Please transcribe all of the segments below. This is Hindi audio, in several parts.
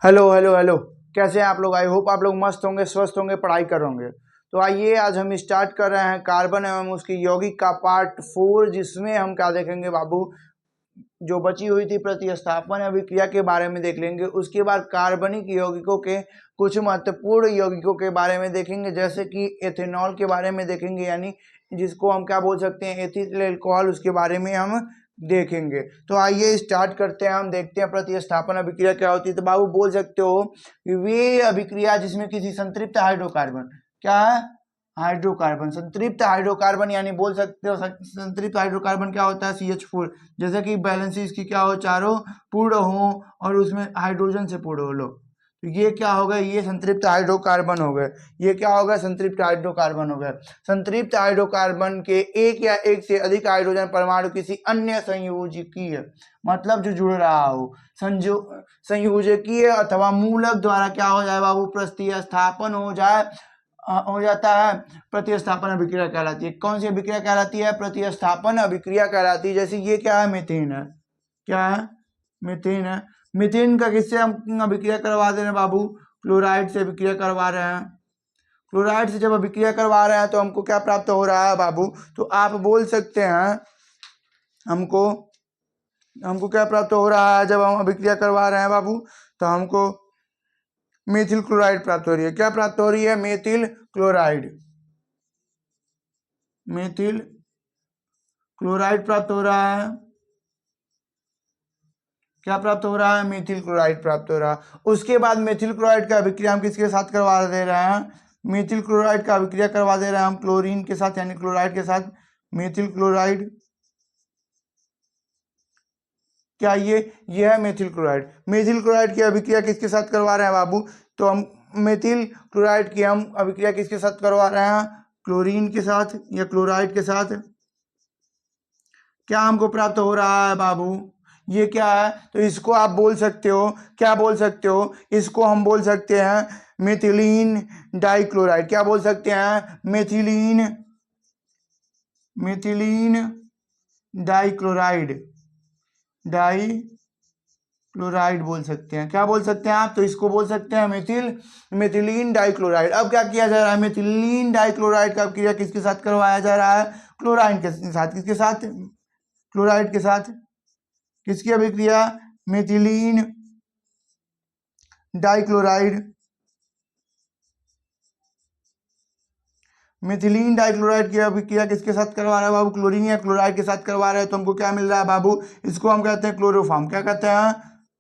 Hello hello hello. कैसे हैं आप लोग? आई होप आप लोग मस्त होंगे, स्वस्थ होंगे, पढ़ाई कर होंगे। तो आइए आज हम स्टार्ट कर रहे हैं कार्बन एवं उसकी यौगिक का पार्ट 4, जिसमें हम क्या देखेंगे बाबू, जो बची हुई थी प्रतिस्थापन अभिक्रिया के बारे में देख लेंगे। उसके बाद कार्बनिक यौगिकों के कुछ महत्वपूर्ण यौगिकों के बारे में देखेंगे, जैसे कि एथेनॉल के बारे में देखेंगे, यानी जिसको हम क्या बोल सकते हैं, एथिल अल्कोहल, उसके बारे में हम देखेंगे। तो आइए स्टार्ट करते हैं, हम देखते हैं प्रतिस्थापन अभिक्रिया क्या होती है। तो बाबू बोल सकते हो वे अभिक्रिया जिसमें किसी संतृप्त हाइड्रोकार्बन, क्या है, हाइड्रोकार्बन, संतृप्त हाइड्रोकार्बन, यानी बोल सकते हो संतृप्त हाइड्रोकार्बन क्या होता है, CH4। जैसे कि बैलेंस इसकी क्या हो, चारों पूर्ण हो और उसमें हाइड्रोजन से पूर्ण हो लो, तो ये क्या होगा, ये संतृप्त हाइड्रोकार्बन हो गए। ये क्या होगा, संतृप्त हाइड्रोकार्बन हो गए। संतृप्त हाइड्रोकार्बन के एक या एक से अधिक हाइड्रोजन परमाणु किसी अन्य संयोजकीय, मतलब जो जुड़ रहा हो, संयोजकीय अथवा मूलक द्वारा क्या हो जाए बाबू, प्रतिस्थापन हो जाए, हो जाता है, प्रतिस्थापन अभिक्रिया कहलाती है। कौन सी अभिक्रिया कहलाती है, प्रतिस्थापन अभिक्रिया कहलाती है। जैसे ये क्या है, मीथेन है, क्या है, मीथेन है। मीथेन का किससे हम अभिक्रिया करवा दे रहे हैं बाबू, क्लोराइड से अभिक्रिया करवा रहे हैं। क्लोराइड से जब अभिक्रिया करवा रहे हैं तो हमको क्या प्राप्त हो रहा है बाबू, तो आप बोल सकते हैं हमको हमको क्या प्राप्त हो रहा है जब हम अभिक्रिया करवा रहे हैं बाबू, तो हमको मेथिल क्लोराइड प्राप्त हो रही है। क्या प्राप्त हो रही है, मेथिल क्लोराइड, मेथिल क्लोराइड प्राप्त हो रहा है। क्या प्राप्त हो रहा है, मेथिल क्लोराइड प्राप्त हो रहा है। उसके बाद मेथिल क्लोराइड का अभिक्रिया हम किसके साथ करवा दे रहे हैं, मेथिल क्लोराइड का अभिक्रिया करवा दे रहे हैं हम क्लोरीन के साथ, यानी क्लोराइड के साथ मेथिल क्लोराइड। क्या ये है मेथिल क्लोराइड। मेथिल क्लोराइड की अभिक्रिया किसके साथ करवा रहे हैं बाबू, तो हम मेथिल क्लोराइड की हम अभिक्रिया किसके साथ करवा रहे हैं, क्लोरीन के साथ या क्लोराइड के साथ। क्या हमको प्राप्त हो रहा है बाबू, ये क्या है, तो इसको आप बोल सकते हो, क्या बोल सकते हो, इसको हम बोल सकते हैं मेथिलीन डाइक्लोराइड। क्या बोल सकते हैं, मेथिलीन, मेथिलीन डाइक्लोराइड, डाइक्लोराइड बोल सकते हैं। क्या बोल सकते हैं आप, तो इसको बोल सकते हैं मेथिलीन डाइक्लोराइड। अब क्या किया जा रहा है, मेथिलीन डाइक्लोराइड का क्रिया किसके साथ करवाया जा रहा है, क्लोराइन के साथ। किसके साथ, क्लोराइड के साथ। किसकी अभिक्रिया, मेथिलीन डाइक्लोराइड, मेथिलीन डाइक्लोराइड की अभिक्रिया किसके साथ करवा रहा है बाबू, क्लोरीन या क्लोराइड के साथ करवा रहे हैं। तो हमको क्या मिल रहा है बाबू, इसको हम कहते हैं क्लोरोफॉर्म। क्या कहते हैं,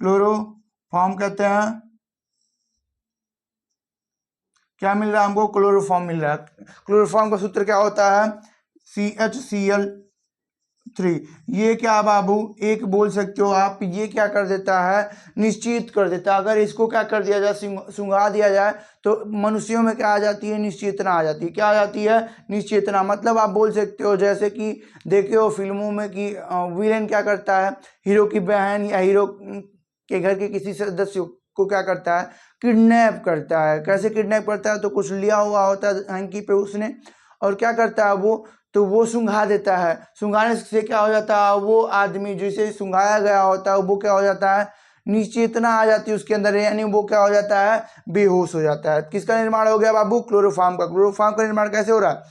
क्लोरोफॉर्म कहते हैं। क्या मिल रहा है हमको, क्लोरोफॉर्म मिल रहा है। क्लोरोफॉर्म का सूत्र क्या होता है, CHCl3। ये क्या बाबू, एक बोल सकते हो आप, ये क्या कर देता है, निश्चित कर देता है। अगर इसको क्या कर दिया जाए, सुंघा दिया जाए, तो मनुष्यों में क्या आ जाती है, निश्चेतना आ जाती है। क्या आ जाती है, निश्चेतना। मतलब आप बोल सकते हो जैसे कि देखे हो फिल्मों में कि विलेन क्या करता है, हीरो की बहन या हीरो के घर के किसी सदस्य को क्या करता है, किडनैप करता है। कैसे किडनैप करता है, तो कुछ लिया हुआ होता है हैंकी पे उसने, और क्या करता है वो, तो वो सुंघा देता है। सुंघाने से क्या हो जाता है, वो आदमी जिसे सुंघाया गया होता है वो क्या हो जाता है, निश्चेतना आ जाती है उसके अंदर, यानी वो क्या हो जाता है, बेहोश हो जाता है। किसका निर्माण हो गया बाबू, क्लोरोफॉर्म का। क्लोरोफॉर्म का निर्माण कैसे हो रहा है,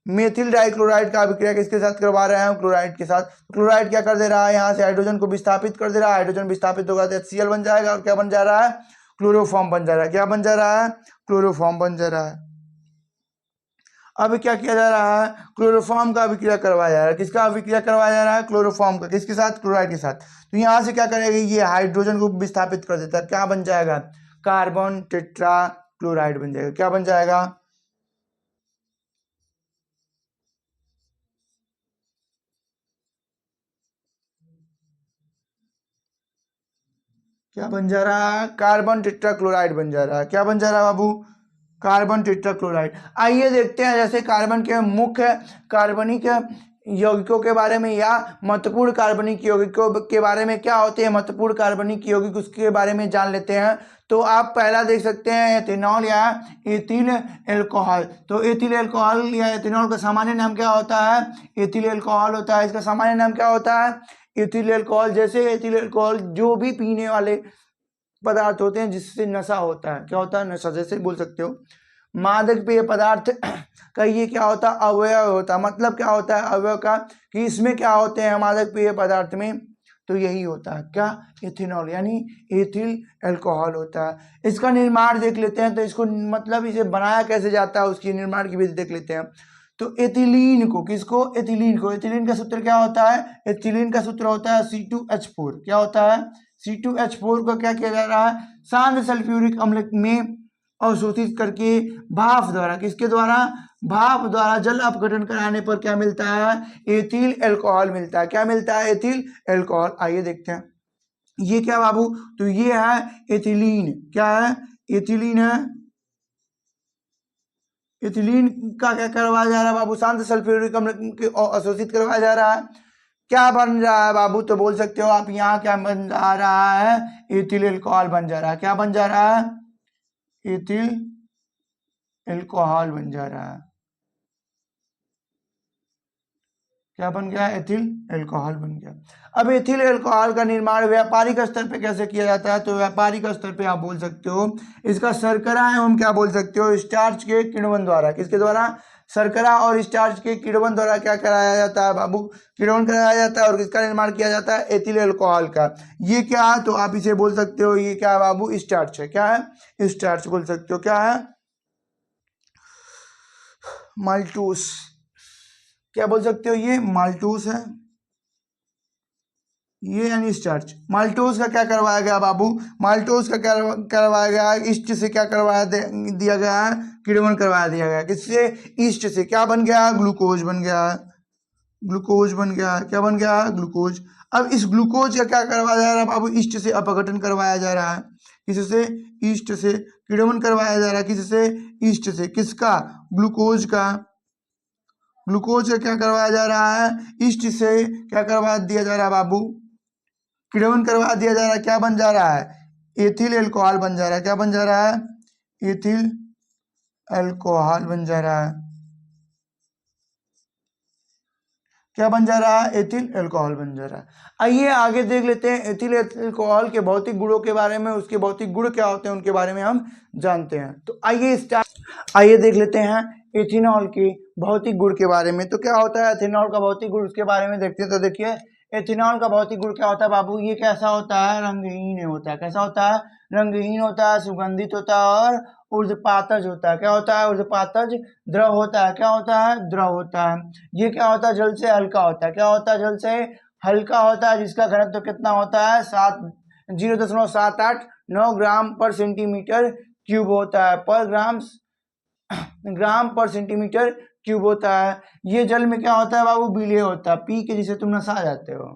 मेथिल डाइक्लोराइड का अभिक्रिया किसके साथ करवा रहे हैं, क्लोराइड के साथ। क्लोराइड क्या कर दे रहा है, यहाँ से हाइड्रोजन को विस्थापित कर दे रहा है। हाइड्रोजन विस्थापित होगा तो HCl बन जाएगा, और क्या बन जा रहा है, क्लोरोफॉर्म बन जा रहा है। क्या बन जा रहा है, क्लोरोफॉर्म बन जा रहा है। अब क्या किया जा रहा है, क्लोरोफॉर्म का अभिक्रिया करवाया जा रहा है। किसका अभिक्रिया करवाया जा रहा है, क्लोरोफॉर्म का। किसके साथ, क्लोराइड के साथ। तो यहाँ से क्या करेगा, ये हाइड्रोजन को विस्थापित कर देता है। क्या बन जाएगा, कार्बन टेट्रा क्लोराइड बन जाएगा। क्या बन जाएगा, क्या बन जा रहा है, कार्बन टेट्रा क्लोराइड बन जा रहा है। क्या बन जा रहा है बाबू, कार्बन टेट्रा क्लोराइड। आइए देखते हैं जैसे कार्बन के मुख्य कार्बनिक यौगिकों के बारे में, या महत्वपूर्ण कार्बनिक यौगिकों के बारे में। क्या होते हैं महत्वपूर्ण कार्बनिक यौगिक, उसके बारे में जान लेते हैं। तो आप पहला देख सकते हैं एथेनॉल या एथिल अल्कोहल। तो एथिल अल्कोहल या एथेनॉल का सामान्य नाम क्या होता है, एथिल अल्कोहल होता है। इसका सामान्य नाम क्या होता है, एथिल अल्कोहल। जैसे एथिल अल्कोहल जो भी पीने वाले पदार्थ होते हैं जिससे नशा होता है। क्या होता है? नशा। जैसे बोल सकते हो मादक पेय पदार्थ का ये क्या होता है? अवयव होता है। मतलब क्या होता है अवयव का? कि इसमें क्या होते हैं मादक पेय पदार्थ में? तो यही होता है क्या? इथेनॉल, यानी एथिल अल्कोहल होता है। इसका निर्माण देख लेते हैं। तो इसको मतलब इसे बनाया कैसे जाता है, उसकी निर्माण की विधि देख लेते हैं। तो एथिलीन को, किसको? एथिलीन को। एथिलीन का सूत्र क्या होता है? एथिलीन का सूत्र होता है C2H4। क्या होता है? C2H4 को क्या किया जा रहा है? शांत सल्फ्यूरिक अम्ल में अवशोषित करके भाप द्वारा, किसके द्वारा? भाप द्वारा जल अपघटन कराने पर क्या मिलता है? एथिल अल्कोहल मिलता है। क्या मिलता है? Ethyl alcohol. आइए देखते हैं ये क्या बाबू? तो ये है एथिलीन। क्या है? एथिलीन है। एथिलीन का क्या करवाया जा रहा है बाबू? शांत सल्फ्यूरिक अम्ल के अवशोषित करवाया जा रहा है। क्या बन रहा है बाबू? तो बोल सकते हो आप यहाँ क्या बन जा रहा है? एथिल अल्कोहल बन जा रहा है। क्या बन जा रहा है? एथिल अल्कोहल बन जा रहा है। क्या बन गया? एथिल अल्कोहल बन गया। अब एथिल अल्कोहल का निर्माण व्यापारिक स्तर पे कैसे किया जाता है? तो व्यापारिक स्तर पे आप बोल सकते हो इसका शर्करा एवं क्या बोल सकते हो स्टार्च के किण्वन द्वारा, किसके द्वारा? शर्करा और स्टार्च के किण्वन द्वारा क्या कराया जाता है बाबू? किण्वन कराया जाता है। और किसका निर्माण किया जाता है? एथिल अल्कोहल का। ये क्या है? तो आप इसे बोल सकते हो ये क्या है बाबू? स्टार्च है। क्या है? स्टार्च बोल सकते हो। क्या है? माल्टोस। क्या बोल सकते हो? ये माल्टोस है। ये यानी स्टार्च। माल्टोस का क्या करवाया गया बाबू? माल्टोस का क्या करवाया गया? ईस्ट से क्या करवाया दिया गया है? किण्वन करवा दिया गया। किससे? ईस्ट से। क्या बन गया? ग्लूकोज बन गया। ग्लूकोज बन गया। क्या बन गया? ग्लूकोज। अब इस ग्लूकोज का क्या करवाया जा रहा है बाबू? ईस्ट से अपघटन करवाया जा रहा है। किससे? ईस्ट से। किण्वन करवाया जा रहा है। किससे? ईस्ट से। किसका? ग्लूकोज का। ग्लूकोज का क्या करवाया जा रहा है? ईस्ट से क्या करवा दिया जा रहा है बाबू? किण्वन करवा दिया जा रहा है। क्या बन जा रहा है? एथिल अल्कोहल बन जा रहा है। क्या बन जा रहा है? एथिल अल्कोहल बन जा रहा है। क्या बन जा रहा है? एथिल अल्कोहल बन जा रहा है। आइए आगे देख लेते हैं एथिल अल्कोहल के भौतिक गुणों के बारे में। उसके भौतिक गुण क्या होते हैं उनके बारे में हम जानते हैं। तो आइए देख लेते हैं एथिनॉल के भौतिक गुण के बारे में। तो क्या होता है एथिनॉल का भौतिक गुण, उसके बारे में देखते हैं। तो देखिए एथिनॉल का भौतिक गुण क्या होता है बाबू? ये कैसा होता है? रंगहीन होता है। कैसा होता है? रंगहीन होता है, सुगंधित होता है और ऊर्ध्वपातज होता है। क्या होता है? ऊर्ध्वपातज। द्रव होता है। क्या होता है? द्रव होता है। ये क्या होता है? जल से हल्का होता है। क्या होता है? जल से हल्का होता है, जिसका घनत्व कितना होता है? 0.789 ग्राम पर सेंटीमीटर क्यूब होता है। पर ग्राम पर सेंटीमीटर क्यूब होता है। ये जल में क्या होता है बाबू? विलीय होता है। पी के जिसे तुम नशा जाते हो,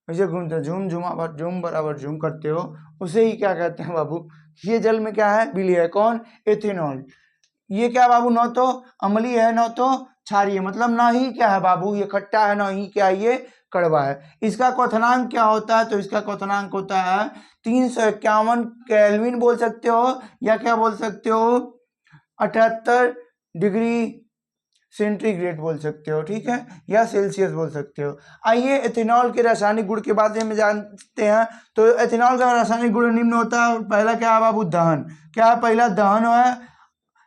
ऐसे घूमते हो, झूम झुमा झूम बराबर झूम करते हो, उसे ही क्या कहते हैं बाबू? ये जल में क्या है? विलीय है। कौन? एथेनॉल। ये क्या बाबू? न तो अम्लीय है न तो क्षारीय, मतलब ना ही क्या है बाबू ये खट्टा है, ना ही क्या ये कड़वा है। इसका क्वथनांक क्या होता है? तो इसका क्वथनांक होता है 351 केल्विन बोल सकते हो, या क्या बोल सकते हो 78 डिग्री सेंटीग्रेड बोल सकते हो, ठीक है, या सेल्सियस बोल सकते हो। आइए एथेनॉल के रासायनिक गुण के बारे में जानते हैं। तो एथेनॉल का रासायनिक गुण निम्न होता है। पहला क्या है बाबू? दहन। क्या है? पहला दहन है।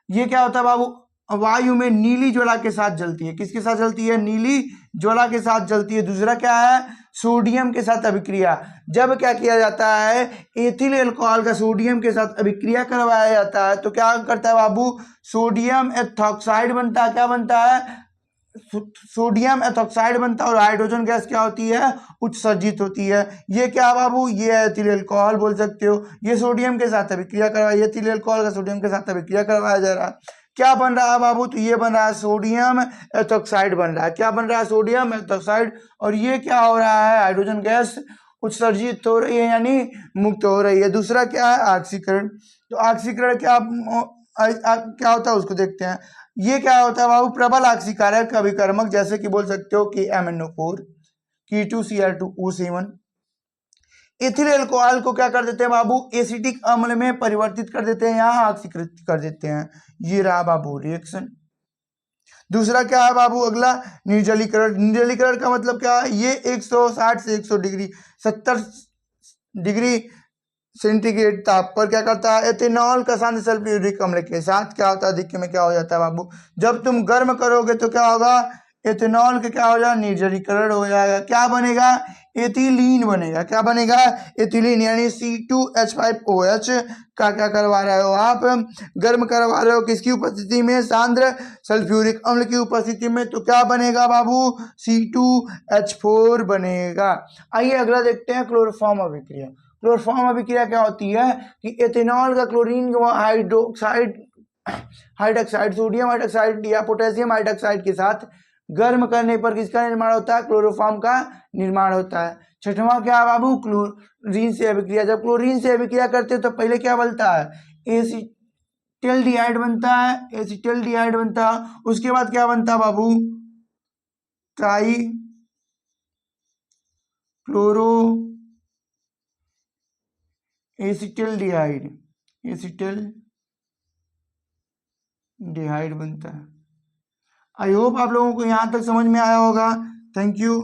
ये क्या होता है बाबू? वायु में नीली ज्वाला के साथ जलती है। किसके साथ जलती है? नीली ज्वाला के साथ जलती है। दूसरा क्या है? सोडियम के साथ अभिक्रिया। जब क्या किया जाता है? एथिल अल्कोहल का सोडियम के साथ अभिक्रिया करवाया जाता है तो क्या करता है बाबू? सोडियम एथॉक्साइड बनता है। क्या बनता है? सोडियम एथॉक्साइड बनता है। और हाइड्रोजन गैस क्या होती है? उत्सर्जित होती है। ये क्या बाबू? ये एथिल अल्कोहल बोल सकते हो। ये सोडियम के साथ अभिक्रिया करवाया, एथिल अल्कोहल का सोडियम के साथ अभिक्रिया करवाया जा रहा है। क्या बन रहा है बाबू? तो ये बन रहा है सोडियम एथॉक्साइड बन रहा है। क्या बन रहा है? Sodium ethoxide. और ये क्या हो रहा है? हाइड्रोजन गैस उत्सर्जित हो रही है, यानी मुक्त हो रही है। दूसरा क्या है? ऑक्सीकरण। तो ऑक्सीकरण क्या होता है उसको देखते हैं। ये क्या होता है बाबू? प्रबल ऑक्सीकारक अभिकर्मक, जैसे कि बोल सकते हो कि MnO4, K2Cr2O7। एथिल अल्कोहल को क्या कर देते हैं बाबू? एसिटिक अम्ल में परिवर्तित कर देते हैं, यहाँ ऑक्सीकृत कर देते हैं। ये रहा बाबू रिएक्शन। दूसरा क्या है बाबू? अगला निर्जलीकरण। निर्जलीकरण का मतलब क्या है? ये 160 से 100 डिग्री 70 डिग्री सेंटीग्रेड ताप पर क्या करता है, एथेनॉल का शांत सल्फ्यूरिक अम्ल के साथ क्या होता है, अधिक्य में क्या हो जाता है बाबू, जब तुम गर्म करोगे तो क्या होगा, एथेनॉल का क्या हो जाएगा, निर्जलीकरण हो जाएगा, क्या बनेगा, एथिलीन बनेगा, क्या बनेगा, एथिलीन, यानी C2H5OH का क्या करवा रहे हो आप, गर्म करवा रहे हो, किसकी उपस्थिति में, सांद्र सल्फ्यूरिक अम्ल की उपस्थिति में, तो क्या बनेगा बाबू, C2H4 बनेगा। आइए अगला देखते हैं क्लोरोफॉर्म अभिक्रिया। क्लोरोफॉर्म अभिक्रिया क्या होती है कि एथेनॉल का chlorine hydroxide hydroxide sodium hydroxide या पोटेशियम हाइड्रोक्साइड के साथ गर्म करने पर किसका निर्माण होता है, क्लोरोफॉर्म का निर्माण होता है। छठवां क्या है बाबू, क्लोरीन से अभिक्रिया। जब क्लोरीन से अभिक्रिया करते हैं तो पहले क्या बनता है, एसिटल्डिहाइड बनता है, एसिटल्डिहाइड बनता है, उसके बाद क्या बनता है बाबू, ट्राई क्लोरो एसिटल्डिहाइड, एसिटल्डिहाइड बनता है। आई होप आप लोगों को यहाँ तक समझ में आया होगा। Thank you.